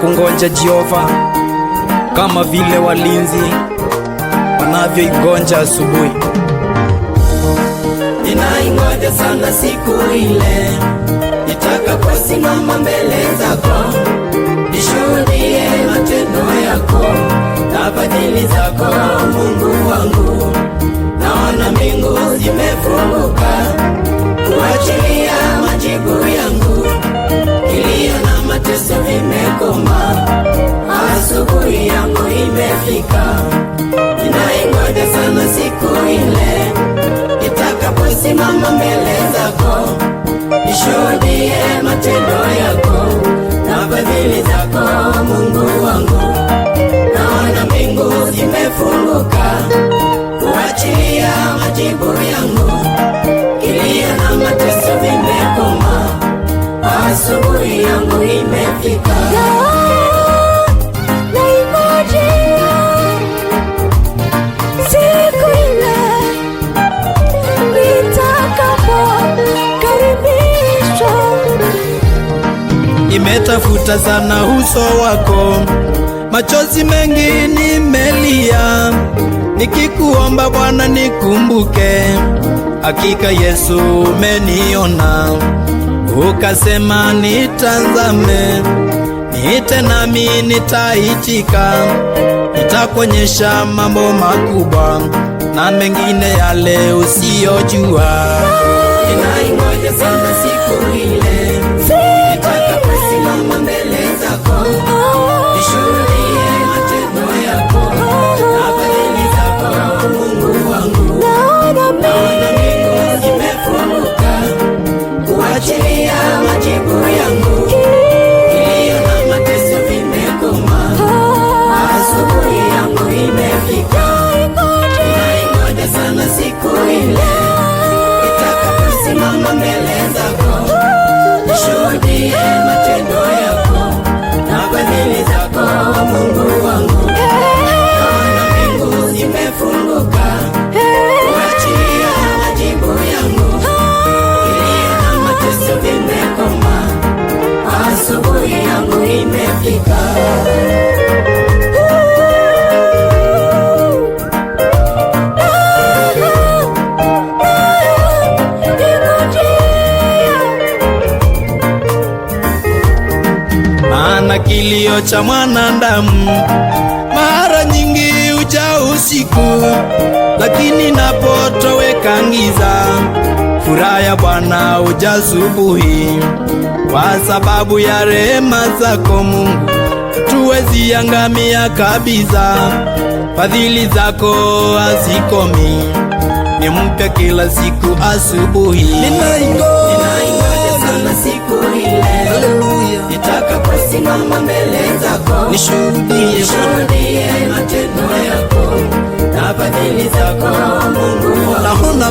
kungoja Jehova kama vile walinzi wanavyoigonja asubuhi. Ninaingoja sana siku ile nitakaposimama mbele zako, nishuhudie matendo yako na fadhili zako Mungu wangu. Naona mbingu zimefunguka kuachilia majibu yangu, kilio na mateso vimekoma, asubuhi yangu imefika. Ninaingoja sana siku ile nitakaposimama mbele zako, nishuhudie matendo yako na fadhili zako Mungu wangu. Naona mbingu zimefunguka kuachilia majibu yangu, kilio na mateso vimekoma, asubuhi yangu imefika. Nimetafuta sana uso wako, machozi mengi nimelia, nikikuomba Bwana nikumbuke. Hakika Yesu umeniona, ukasema nitazame, niite nami nitaitika, nitakuonyesha mambo makubwa na mengine yale usiyojua. Ninaingoja sana siku ile nitakaposimama mbele zako, nishuhudie matendo yako na fadhili zako Mungu wangu. Naona mbingu zimefunguka kuachilia majibu yangu, kilio na mateso vimekoma, asubuhi yangu imefika. Ninaingoja sana siku ile nitakaposimama mbele zako, nishuhudie matendo yako na fadhili zako Mungu wangu. Naona mbingu zimefunguka kuachilia majibu yangu, kilio na mateso vimekoma, asubuhi yangu imefika. Maana kilio cha mwanadamu mara nyingi huja usiku, lakini napotoweka giza, furaha ya Bwana huja asubuhi. Kwa sababu ya rehema zako Mungu, hatuwezi angamia kabisa, fadhili zako hazikomi, ni mpya kila siku asubuhi. Ninaingoja sana siku ile nitakaposimama mbele zako, nishuhudie matendo yako na fadhili zako Mungu wangu. Naona